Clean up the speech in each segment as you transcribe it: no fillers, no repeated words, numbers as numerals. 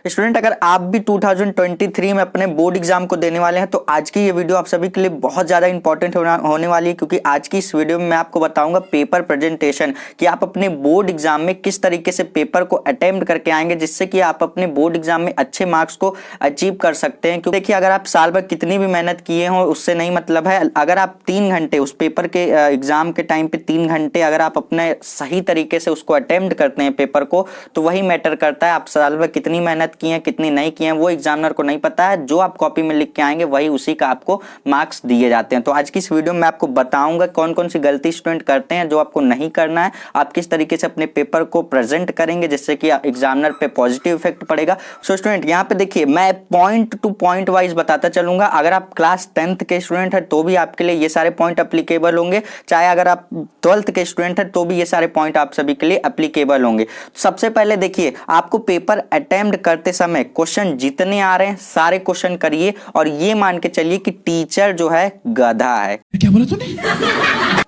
Student, अगर आप भी 2023 में अपने बोर्ड एग्जाम को देने वाले हैं तो आज की ये वीडियो आप सभी के लिए बहुत ज़्यादा इंपॉर्टेंट होने वाली है, क्योंकि आज की इस वीडियो में मैं आपको बताऊंगा पेपर प्रेजेंटेशन कि आप अपने बोर्ड एग्जाम में किस तरीके से पेपर को अटेम्प्ट करके आएंगे जिससे कि आप अपने बोर्ड एग्जाम में अच्छे मार्क्स को अचीव कर सकते हैं। क्योंकि देखिए, अगर आप साल भर कितनी भी मेहनत किए हो उससे नहीं मतलब है। अगर आप 3 घंटे उस पेपर के एग्जाम के टाइम पे 3 घंटे अगर आप अपने सही तरीके से उसको अटेम्प्ट करते हैं पेपर को, तो वही मैटर करता है। आप साल भर कितनी मेहनत की है कितनी नहीं की है वो एग्जामिनर को नहीं पता है। जो आप कॉपी में लिख के आएंगे वही उसी का आपको मार्क्स दिए जाते हैं। तो आज की इस वीडियो में मैं आपको बताऊंगा कौन कौन सी गलती स्टूडेंट करते हैं जो आपको नहीं करना है, आप किस तरीके से अपने पेपर को प्रेजेंट करेंगे जिससे कि एग्जामिनर पे पॉजिटिव इफेक्ट पड़ेगा। सो स्टूडेंट, यहाँ पे देखिए मैं पॉइंट टू पॉइंट वाइज बताता चलूंगा। अगर आप क्लास 10th के स्टूडेंट है तो भी आपके लिए ये सारे पॉइंट अप्लीकेबल होंगे, चाहे अगर आप 12th के स्टूडेंट है तो भी ये सारे पॉइंट आप सभी के लिए अप्लीकेबल होंगे। सबसे पहले देखिए, आपको पेपर अटेम्प्ट करते समय क्वेश्चन जितने आ रहे हैं सारे क्वेश्चन करिए और ये मान के चलिए कि टीचर जो है गधा है। क्या बोला तूने?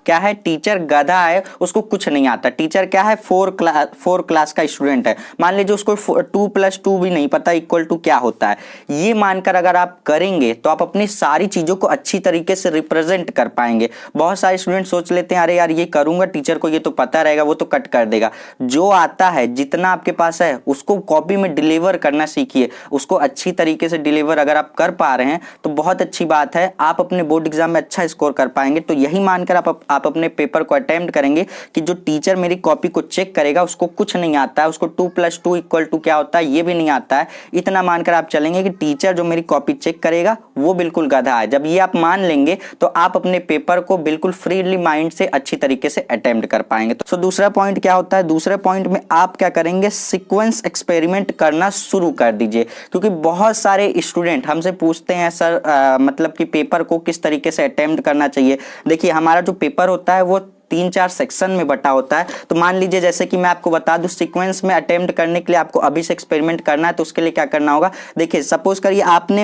क्या है? टीचर गधा है, उसको कुछ नहीं आता। टीचर क्या है? 4 क्लास का स्टूडेंट है। मान लीजिए उसको 2 + 2 भी नहीं पता इक्वल टू क्या होता है। ये मानकर अगर आप करेंगे तो आप अपनी सारी चीजों को अच्छी तरीके से रिप्रेजेंट कर पाएंगे। बहुत सारे स्टूडेंट सोच लेते हैं अरे यार ये करूंगा, टीचर को ये तो पता रहेगा, वो तो कट कर देगा। जो आता है जितना आपके पास है उसको कॉपी में डिलीवर करना सीखिए। उसको अच्छी तरीके से डिलीवर अगर आप कर पा रहे हैं तो बहुत अच्छी बात है, आप अपने बोर्ड एग्जाम में अच्छा स्कोर कर पाएंगे। तो यही मानकर आप अपने पेपर को अटेम्प्ट करेंगे कि जो टीचर मेरी कॉपी को चेक करेगा उसको कुछ नहीं आता है, उसको 2 + 2 = क्या होता है ये भी नहीं आता है। इतना मानकर आप चलेंगे कि टीचर जो मेरी कॉपी चेक करेगा वो बिल्कुल गधा है। जब ये आप मान लेंगे तो आप अपने पेपर को बिल्कुल फ्रीली माइंड से अच्छी तरीके से अटेम्प्ट कर पाएंगे। तो दूसरा पॉइंट क्या होता है? दूसरे पॉइंट में आप क्या करेंगे, सीक्वेंस एक्सपेरिमेंट करना शुरू कर दीजिए। क्योंकि बहुत सारे स्टूडेंट हमसे पूछते हैं सर मतलब कि पेपर को किस तरीके से अटेम्प्ट करना चाहिए। देखिए, हमारा जो पेपर होता है वो 3-4 सेक्शन में बटा होता है। तो मान लीजिए जैसे कि मैं आपको बता दूं, सीक्वेंस में अटेम्प्ट करने के लिए आपको अभी से एक्सपेरिमेंट करना है। तो उसके लिए क्या करना होगा, देखिए सपोज करिए आपने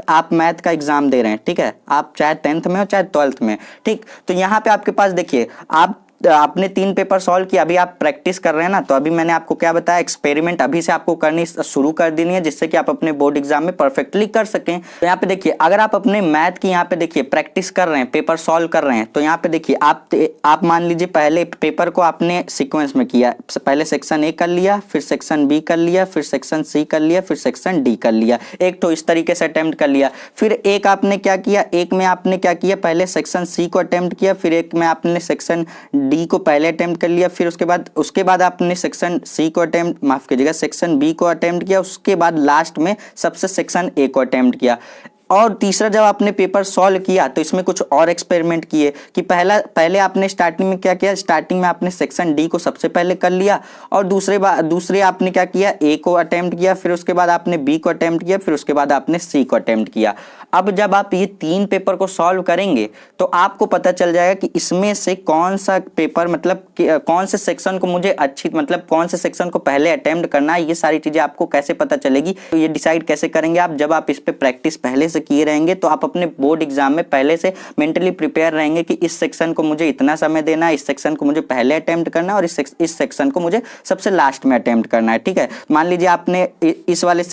आप मैथ का एग्जाम दे रहे हैं, ठीक है, आप चाहे 10th में हो चाहे 12th में, ठीक। तो यहाँ पे आपके पास देखिए आपने 3 पेपर सॉल्व किया, अभी आप प्रैक्टिस कर रहे हैं ना। तो अभी मैंने आपको क्या बताया, एक्सपेरिमेंट अभी से आपको करनी शुरू कर देनी है जिससे कि आप अपने बोर्ड एग्जाम में परफेक्टली कर सकें। तो यहाँ पे देखिए, अगर आप अपने मैथ की यहाँ पे देखिए प्रैक्टिस कर रहे हैं, पेपर सॉल्व कर रहे हैं, तो यहाँ पे देखिए आप मान लीजिए पहले पेपर को आपने सीक्वेंस में किया। पहले सेक्शन ए कर लिया, फिर सेक्शन बी कर लिया, फिर सेक्शन सी कर लिया, फिर सेक्शन डी कर लिया। एक तो इस तरीके से अटेम्प्ट कर लिया। फिर एक आपने क्या किया, एक में आपने क्या किया, पहले सेक्शन सी को अटेम्प्ट किया, फिर एक में आपने सेक्शन डी को पहले अटेम्प्ट कर लिया, फिर उसके बाद आपने सेक्शन सी को माफ कीजिएगा, सेक्शन बी को अटेम्प्ट किया, उसके बाद लास्ट में सबसे सेक्शन ए को अटेम्प्ट किया। और तीसरा, जब आपने पेपर सॉल्व किया तो इसमें कुछ और एक्सपेरिमेंट किए कि पहले आपने स्टार्टिंग में क्या किया, स्टार्टिंग में आपने सेक्शन डी को सबसे पहले कर लिया और दूसरे आपने क्या किया, ए को अटेम्प्ट किया, फिर उसके बाद आपने बी को अटेम्प्ट किया, फिर उसके बाद आपने सी को अटेम्प्ट किया। अब जब आप ये 3 पेपर को सॉल्व करेंगे तो आपको पता चल जाएगा कि इसमें से कौन सा पेपर मतलब कौन से सेक्शन को मुझे कौन से सेक्शन को पहले अटेम्प्ट करना है। ये सारी चीजें आपको कैसे पता चलेगी, तो ये डिसाइड कैसे करेंगे आप, जब आप इस पे प्रैक्टिस पहले से किए रहेंगे तो आप अपने बोर्ड एग्जाम में पहले से मेंटली प्रिपेयर रहेंगे कि इस सेक्शन को मुझे इतना समय देना है, इस सेक्शन को मुझे पहले अटेम्प्ट करना है और इस सेक्शन को मुझे सबसे लास्ट में अटेम्प्ट करना है, ठीक है। मान लीजिए आपने इस वाले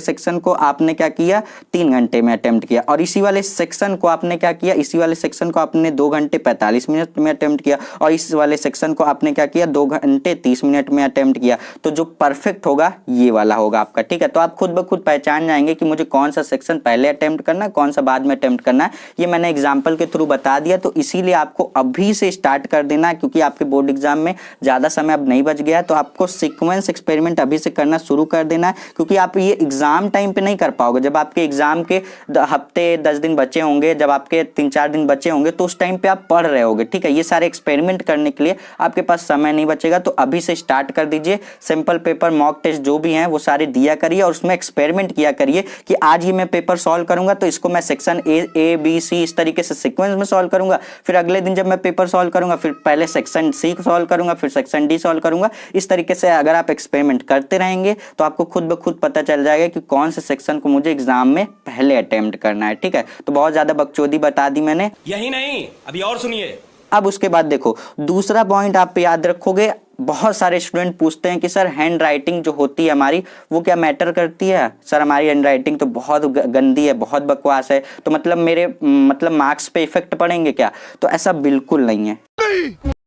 सेक्शन को आपने क्या किया, 3 घंटे में अटेम्प्ट किया, और इसी वाले सेक्शन को आपने क्या किया, इसी वाले सेक्शन को आपने 2 घंटे 45 मिनट में अटेम्प्ट किया, और इस वाले सेक्शन को आपने क्या किया, 2 घंटे 30 मिनट में अटेम्प्ट किया। तो जो परफेक्ट होगा ये वाला होगा आपका, ठीक है। तो आप खुद ब खुद पहचान जाएंगे कि मुझे कौन सा सेक्शन पहले अटेम्प्ट करना है, कौन सा बाद में अटेम्प्ट करना है। ये मैंने एग्जांपल के थ्रू बता दिया। तो इसीलिए आपको अभी से स्टार्ट कर देना है, क्योंकि आपके बोर्ड एग्जाम में ज्यादा समय अब नहीं बच गया है। तो आपको सीक्वेंस एक्सपेरिमेंट अभी से करना शुरू कर देना है, क्योंकि आप ये एग्जाम टाइम पे नहीं कर पाओगे। जब आपके एग्जाम के हफ्ते 10 दिन बचे होंगे, जब आपके 3-4 दिन बचे होंगे, तो उस टाइम पे आप पढ़ रहे होगे, ठीक है। ये सारे एक्सपेरिमेंट करने के लिए आपके पास समय नहीं बचेगा। तो अभी से स्टार्ट कर दीजिए। सिंपल पेपर मॉक टेस्ट जो भी हैं वो सारे दिया करिए और उसमें एक्सपेरिमेंट किया करिए कि आज ही मैं पेपर सॉल्व करूंगा तो इसको मैं सेक्शन ए बी सी इस तरीके से सीक्वेंस में सॉल्व करूंगा। फिर अगले दिन जब मैं पेपर सॉल्व करूंगा फिर पहले सेक्शन सी सॉल्व करूंगा, फिर सेक्शन डी सॉल्व करूंगा। इस तरीके से अगर आप एक्सपेरिमेंट करते रहेंगे तो आपको खुद ब खुद पता चल जाएगा कि कौन से सेक्शन को मुझे एग्जाम में पहले अटेम्प्ट करना है, ठीक है। तो बहुत ज्यादा बकचोदी बता दी मैंने। यही नहीं, अभी और सुनिए। अब उसके बाद देखो, दूसरा पॉइंट आप याद रखोगे, बहुत सारे स्टूडेंट पूछते हैं कि सर हैंड राइटिंग जो होती है हमारी वो क्या मैटर करती है? सर हमारी हैंड राइटिंग तो बहुत गंदी है, बहुत बकवास है, तो मतलब मेरे मतलब मार्क्स पे इफेक्ट पड़ेंगे क्या? तो ऐसा बिल्कुल नहीं है।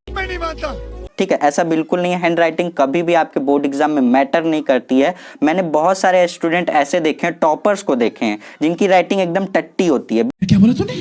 मैं नहीं मानता। ठीक है, ऐसा बिल्कुल नहीं है। हैंड राइटिंग कभी भी आपके बोर्ड एग्जाम में मैटर नहीं करती है। मैंने बहुत सारे स्टूडेंट ऐसे देखे हैं, टॉपर्स को देखे हैं, जिनकी राइटिंग एकदम टट्टी होती है, क्या बोला तूने?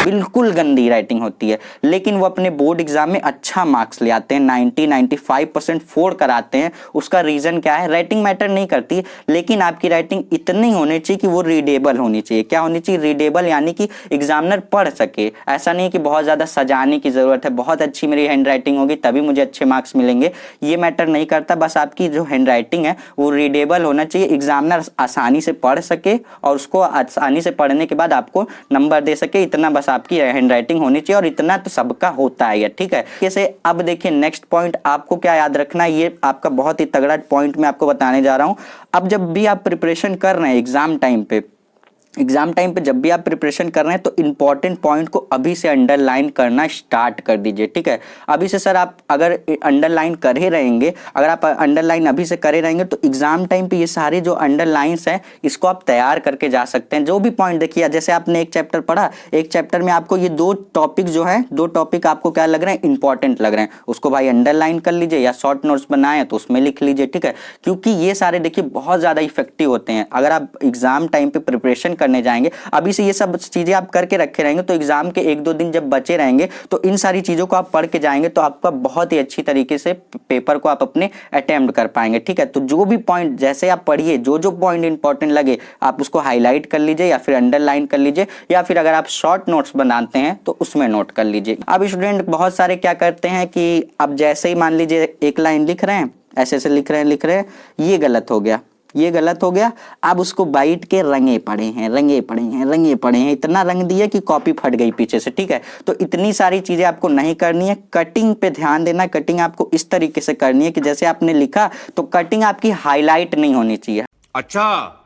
बिल्कुल गंदी राइटिंग होती है, लेकिन वो अपने बोर्ड एग्जाम में अच्छा मार्क्स ले आते हैं, 90-95% फोड़ कर आते हैं। उसका रीजन क्या है? राइटिंग मैटर नहीं करती, लेकिन आपकी राइटिंग इतनी होनी चाहिए कि वो रीडेबल होनी चाहिए। क्या होनी चाहिए? रीडेबल, यानी कि एग्जामिनर पढ़ सके। ऐसा नहीं कि बहुत ज्यादा सजाने की जरूरत है, बहुत अच्छी मेरी हैंड राइटिंग होगी तभी मुझे अच्छे मार्क्स मिलेंगे, ये मैटर नहीं करता। बस आपकी जो हैंड राइटिंग है वो रीडेबल होना चाहिए, एग्जामिनर आसानी से पढ़ सके और उसको आसानी से पढ़ने के बाद आपको नंबर दे सके, इतना बस आपकी हैंड राइटिंग होनी चाहिए। और इतना तो सबका होता है, ठीक है। जैसे अब देखिए नेक्स्ट पॉइंट आपको क्या याद रखना है, ये आपका बहुत ही तगड़ा पॉइंट मैं आपको बताने जा रहा हूं। अब जब भी आप प्रिपरेशन कर रहे हैं एग्जाम टाइम पे जब भी आप प्रिपरेशन कर रहे हैं, तो इंपॉर्टेंट पॉइंट को अभी से अंडरलाइन करना स्टार्ट कर दीजिए, ठीक है। अभी से सर आप अगर अंडरलाइन कर ही रहेंगे, अगर आप अंडरलाइन अभी से करे रहेंगे, तो एग्जाम टाइम पे ये सारे जो अंडरलाइंस हैं इसको आप तैयार करके जा सकते हैं। जो भी पॉइंट देखिए, जैसे आपने एक चैप्टर पढ़ा, एक चैप्टर में आपको ये दो टॉपिक आपको क्या लग रहे हैं? इंपॉर्टेंट लग रहे हैं, उसको भाई अंडरलाइन कर लीजिए या शॉर्ट नोट्स बनाए तो उसमें लिख लीजिए, ठीक है। क्योंकि ये सारे देखिए बहुत ज्यादा इफेक्टिव होते हैं। अगर आप एग्जाम टाइम पे प्रिपरेशन करने जाएंगे, अभी से ये सब चीजें आप करके रखे रहेंगे, तो एग्जाम के 1-2 दिन जब बचे रहेंगे तो इन सारी चीजों को आप पढ़ के जाएंगे, तो आपका बहुत ही अच्छी तरीके से पेपर को आप अपने अटेम्प्ट कर पाएंगे, ठीक है। तो जो भी पॉइंट जैसे आप पढ़िए, जो पॉइंट इंपॉर्टेंट लगे आप उसको हाईलाइट कर लीजिए या फिर अंडरलाइन कर लीजिए, या फिर अगर आप शॉर्ट नोट्स बनाते हैं तो उसमें नोट कर लीजिए। अब स्टूडेंट बहुत सारे क्या करते हैं कि अब जैसे ही मान लीजिए एक लाइन लिख रहे हैं, ऐसे लिख रहे हैं, ये गलत हो गया, अब उसको बाइट के रंगे पड़े हैं, इतना रंग दिया कि कॉपी फट गई पीछे से, ठीक है। तो इतनी सारी चीजें आपको नहीं करनी है। कटिंग पे ध्यान देना, कटिंग आपको इस तरीके से करनी है कि जैसे आपने लिखा तो कटिंग आपकी हाईलाइट नहीं होनी चाहिए। अच्छा,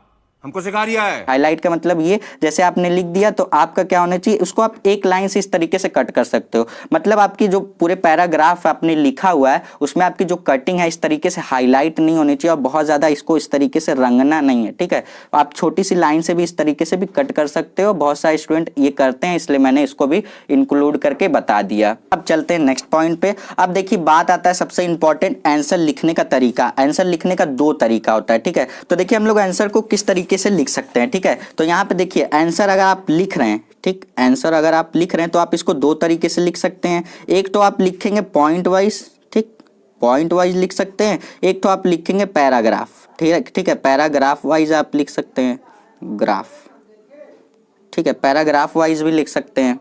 हमको सिखा रिया है। हाईलाइट का मतलब ये, जैसे आपने लिख दिया तो आपका क्या होना चाहिए, उसको आप एक लाइन से इस तरीके से कट कर सकते हो। मतलब आपकी जो पूरे पैराग्राफ आपने लिखा हुआ है उसमें आपकी जो कटिंग है इस तरीके से हाईलाइट नहीं होनी चाहिए और बहुत ज्यादा इसको इस तरीके से रंगना नहीं है, ठीक है। आप छोटी सी लाइन से भी इस तरीके से भी कट कर सकते हो। बहुत सारे स्टूडेंट ये करते हैं, इसलिए मैंने इसको भी इंक्लूड करके बता दिया। अब चलते हैं नेक्स्ट पॉइंट पे। अब देखिए बात आता है सबसे इंपॉर्टेंट, आंसर लिखने का तरीका। आंसर लिखने का 2 तरीका होता है, ठीक है। तो देखिए हम लोग आंसर को किस तरीके से लिख सकते हैं, ठीक है। तो यहाँ पे देखिए आंसर अगर आप लिख रहे हैं, ठीक, आंसर अगर आप लिख रहे हैं तो आप इसको 2 तरीके से लिख सकते हैं। एक तो आप लिखेंगे पॉइंट वाइज, ठीक, पॉइंट वाइज लिख सकते हैं। एक तो आप लिखेंगे पैराग्राफ, ठीक है, पैराग्राफ वाइज आप लिख सकते हैं, ग्राफ, ठीक है, पैराग्राफ वाइज भी लिख सकते हैं।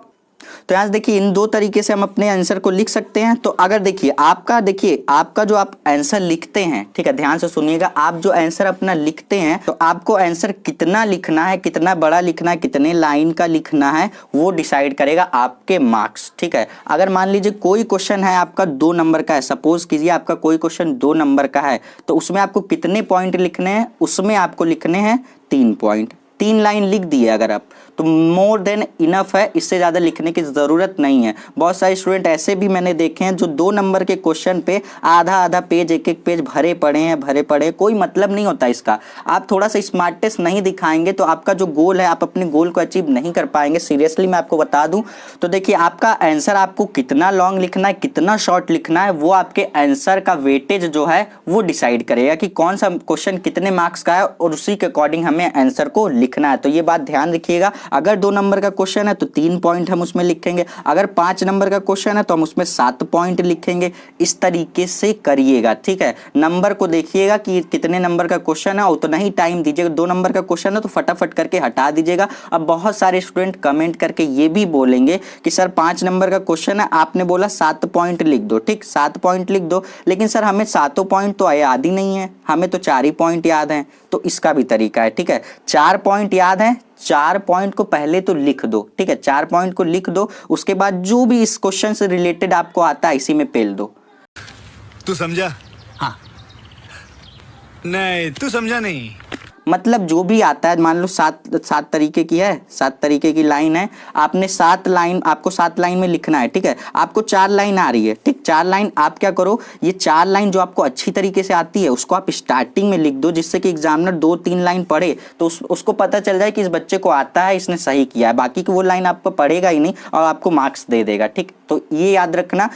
तो यहाँ देखिए इन 2 तरीके से हम अपने आंसर को लिख सकते हैं। तो अगर देखिए आपका जो आप आंसर लिखते हैं, ठीक है, ध्यान से सुनिएगा, आप जो आंसर अपना लिखते हैं तो आपको आंसर कितना लिखना है, कितना बड़ा लिखना है, कितने लाइन का लिखना है, वो डिसाइड करेगा आपके मार्क्स, ठीक है। अगर मान लीजिए कोई क्वेश्चन है आपका 2 नंबर का है, सपोज कीजिए आपका कोई क्वेश्चन 2 नंबर का है, तो उसमें आपको कितने पॉइंट लिखने हैं? उसमें आपको लिखने हैं 3 पॉइंट। 3 लाइन लिख दिए अगर आप, तो मोर देन इनफ है, इससे ज़्यादा लिखने की ज़रूरत नहीं है। बहुत सारे स्टूडेंट ऐसे भी मैंने देखे हैं जो 2 नंबर के क्वेश्चन पे आधा पेज, एक पेज भरे पड़े हैं, कोई मतलब नहीं होता इसका। आप थोड़ा सा स्मार्टनेस नहीं दिखाएंगे तो आपका जो गोल है, आप अपने गोल को अचीव नहीं कर पाएंगे। सीरियसली मैं आपको बता दूं तो देखिए आपका आंसर आपको कितना लॉन्ग लिखना है, कितना शॉर्ट लिखना है, वो आपके आंसर का वेटेज जो है वो डिसाइड करेगा कि कौन सा क्वेश्चन कितने मार्क्स का है, और उसी के अकॉर्डिंग हमें आंसर को लिखना है। तो ये बात ध्यान रखिएगा। अगर 2 नंबर का क्वेश्चन है तो 3 पॉइंट हम उसमें लिखेंगे, अगर 5 नंबर का क्वेश्चन है तो हम उसमें 7 पॉइंट लिखेंगे। इस तरीके से करिएगा, ठीक है। नंबर को देखिएगा कि कितने नंबर का क्वेश्चन है, उतना ही टाइम दीजिएगा। 2 नंबर का क्वेश्चन है तो फटाफट करके हटा दीजिएगा। अब बहुत सारे स्टूडेंट कमेंट करके ये भी बोलेंगे कि सर 5 नंबर का क्वेश्चन है, आपने बोला 7 पॉइंट लिख दो, ठीक, 7 पॉइंट लिख दो, लेकिन सर हमें 7 पॉइंट तो याद ही नहीं है, हमें तो 4 ही पॉइंट याद हैं। तो इसका भी तरीका है, ठीक है। 4 पॉइंट याद है, 4 पॉइंट को पहले तो लिख दो, ठीक है, 4 पॉइंट को लिख दो, उसके बाद जो भी इस क्वेश्चन से रिलेटेड आपको आता है इसी में पेल दो। तू समझा? हाँ। नहीं, तू समझा नहीं। मतलब जो भी आता है, मान लो सात तरीके की है, 7 तरीके की लाइन है, आपने 7 लाइन, आपको 7 लाइन में लिखना है, ठीक है। आपको 4 लाइन आ रही है, ठीक, 4 लाइन आप क्या करो, ये 4 लाइन जो आपको अच्छी तरीके से आती है उसको आप स्टार्टिंग में लिख दो, जिससे कि एग्जामिनर 2-3 लाइन पढ़े तो उसको पता चल जाए कि इस बच्चे को आता है, इसने सही किया है। बाकी की वो लाइन आपको पढ़ेगा ही नहीं और आपको मार्क्स दे देगा, ठीक। तो ये याद रखना,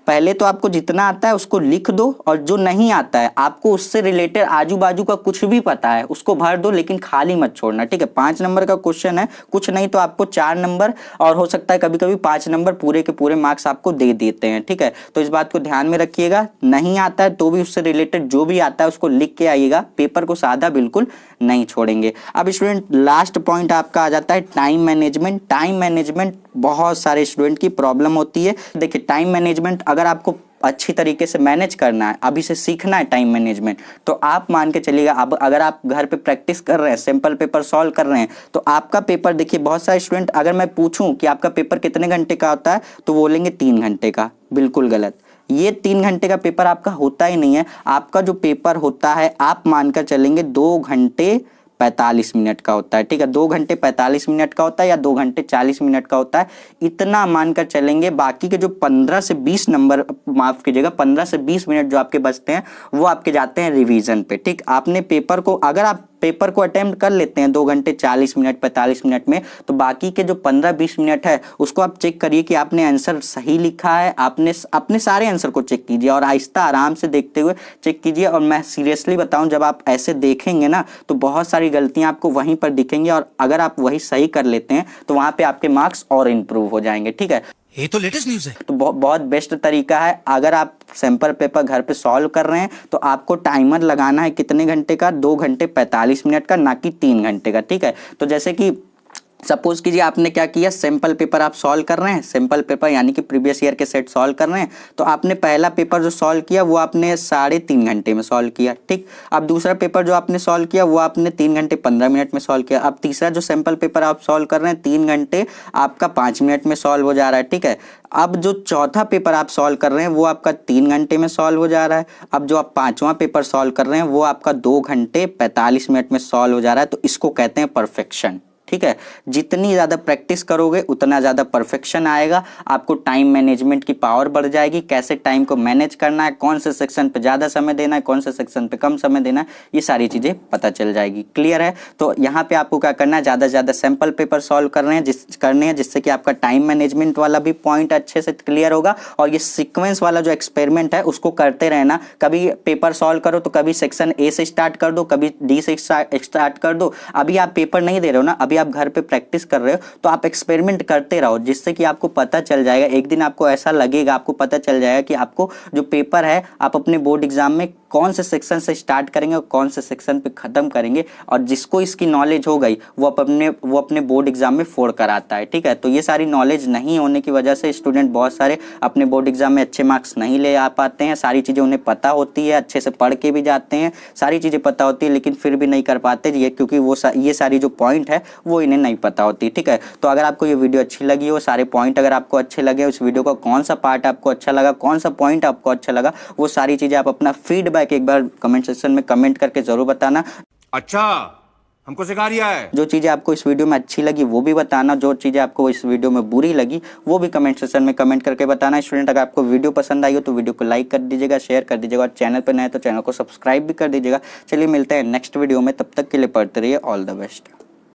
पहले तो आपको जितना आता है उसको लिख दो, और जो नहीं आता है आपको उससे रिलेटेड आजू बाजू का कुछ भी पता है उसको भर दो, लेकिन खाली मत छोड़ना, ठीक है। 5 नंबर का क्वेश्चन है, कुछ नहीं तो आपको 4 नंबर, और हो सकता है कभी कभी 5 नंबर पूरे के पूरे मार्क्स आपको दे देते हैं, ठीक है। तो इस बात को ध्यान में रखिएगा, नहीं आता है तो भी उससे रिलेटेड जो भी आता है उसको लिख के आइएगा, पेपर को सादा बिल्कुल नहीं छोड़ेंगे। अब स्टूडेंट लास्ट पॉइंट आपका आ जाता है टाइम मैनेजमेंट। टाइम मैनेजमेंट बहुत सारे स्टूडेंट की प्रॉब्लम होती है। देखिए, टाइम मैनेजमेंट अगर आपको अच्छी तरीके से मैनेज करना है, अभी से सीखना है टाइम मैनेजमेंट, तो आप मान के चलिएगा, अब अगर आप घर पे प्रैक्टिस कर रहे हैं, सिंपल पेपर सॉल्व कर रहे हैं, तो आपका पेपर, देखिए बहुत सारे स्टूडेंट, अगर मैं पूछूं कि आपका पेपर कितने घंटे का होता है तो बोलेंगे 3 घंटे का। बिल्कुल गलत, ये 3 घंटे का पेपर आपका होता ही नहीं है। आपका जो पेपर होता है आप मानकर चलेंगे 2 घंटे 45 मिनट का होता है, ठीक है। 2 घंटे 45 मिनट का होता है या 2 घंटे 40 मिनट का होता है, इतना मानकर चलेंगे। बाकी के जो 15 से 20 नंबर, माफ कीजिएगा, 15 से 20 मिनट जो आपके बचते हैं वो आपके जाते हैं रिवीजन पे, ठीक। आपने पेपर को, अगर आप पेपर को अटेम्प्ट कर लेते हैं 2 घंटे 40 मिनट 45 मिनट में, तो बाकी के जो 15-20 मिनट है उसको आप चेक करिए कि आपने आंसर सही लिखा है। आपने अपने सारे आंसर को चेक कीजिए और आहिस्ता आराम से देखते हुए चेक कीजिए। और मैं सीरियसली बताऊं, जब आप ऐसे देखेंगे ना तो बहुत सारी गलतियां आपको वहीं पर दिखेंगी, और अगर आप वही सही कर लेते हैं तो वहां पे आपके मार्क्स और इंप्रूव हो जाएंगे, ठीक है। ये तो लेटेस्ट न्यूज़ है। तो बहुत बेस्ट तरीका है, अगर आप सैंपल पेपर घर पे सॉल्व कर रहे हैं तो आपको टाइमर लगाना है कितने घंटे का, 2 घंटे 45 मिनट का, ना कि 3 घंटे का, ठीक है। तो जैसे कि सपोज कीजिए आपने क्या किया, सिंपल पेपर आप सॉल्व कर रहे हैं, सिंपल पेपर यानी कि प्रीवियस ईयर के सेट सॉल्व कर रहे हैं, तो आपने पहला पेपर जो सॉल्व किया वो आपने 3.5 घंटे में सॉल्व किया, ठीक। अब दूसरा पेपर जो आपने सॉल्व किया वो आपने 3 घंटे 15 मिनट में सॉल्व किया। अब तीसरा जो सिंपल पेपर आप सॉल्व कर रहे हैं 3 घंटे आपका 5 मिनट में सॉल्व हो जा रहा है, ठीक है। अब जो चौथा पेपर आप सॉल्व कर रहे हैं वो आपका 3 घंटे में सॉल्व हो जा रहा है। अब जो आप 5वां पेपर सॉल्व कर रहे हैं वो आपका 2 घंटे 45 मिनट में सॉल्व हो जा रहा है। तो इसको कहते हैं परफेक्शन, ठीक है। जितनी ज़्यादा प्रैक्टिस करोगे उतना ज़्यादा परफेक्शन आएगा, आपको टाइम मैनेजमेंट की पावर बढ़ जाएगी, कैसे टाइम को मैनेज करना है, कौन से सेक्शन पे ज़्यादा समय देना है, कौन से सेक्शन पे कम समय देना है, ये सारी चीज़ें पता चल जाएगी। क्लियर है। तो यहाँ पे आपको क्या करना है, ज़्यादा से ज़्यादा सैम्पल पेपर सॉल्व करने हैं जिससे कि आपका टाइम मैनेजमेंट वाला भी पॉइंट अच्छे से क्लियर होगा, और ये सिक्वेंस वाला जो एक्सपेरिमेंट है उसको करते रहना। कभी पेपर सॉल्व करो तो कभी सेक्शन ए से स्टार्ट कर दो, कभी डी से स्टार्ट कर दो। अभी आप पेपर नहीं दे रहे हो ना, अभी आप घर पे प्रैक्टिस कर रहे हो, तो आप एक्सपेरिमेंट करते रहो, जिससे कि आपको पता चल जाएगा, एक दिन आपको ऐसा लगेगा, आपको पता चल जाएगा कि आपको जो पेपर है आप अपने बोर्ड एग्जाम में कौन से सेक्शन से स्टार्ट करेंगे और कौन से सेक्शन पे खत्म करेंगे। और जिसको इसकी नॉलेज हो गई वो अपने बोर्ड एग्जाम में 4 कराता है, ठीक है। तो ये सारी नॉलेज नहीं होने की वजह से स्टूडेंट बहुत सारे अपने बोर्ड एग्जाम में अच्छे मार्क्स नहीं ले आ पाते हैं। सारी चीज़ें उन्हें पता होती है, अच्छे से पढ़ के भी जाते हैं, सारी चीज़ें पता होती है, लेकिन फिर भी नहीं कर पाते, ये क्योंकि ये सारी जो पॉइंट है वो इन्हें नहीं पता होती, ठीक है। तो अगर आपको ये वीडियो अच्छी लगी हो, सारे पॉइंट अगर आपको अच्छे लगे, उस वीडियो का कौन सा पार्ट आपको अच्छा लगा, कौन सा पॉइंट आपको अच्छा लगा, वो सारी चीज़ें आप अपना फीडबैक एक बार कमेंट सेक्शन में कमेंट करके जरूर बताना। अच्छा, हमको सिखा रिया है। जो चीज़ें आपको इस वीडियो में अच्छी लगी वो भी बताना, जो चीज़ें आपको इस वीडियो में बुरी लगी वो भी कमेंट सेक्शन में कमेंट करके बताना। स्टूडेंट, अगर आपको वीडियो पसंद आई हो तो वीडियो को लाइक कर दीजिएगा, शेयर कर दीजिएगा, और चैनल पर नए तो चैनल को सब्सक्राइब भी कर दीजिएगा। चलिए मिलते हैं नेक्स्ट वीडियो में, तब तक के लिए पढ़ते रहिए। All the best.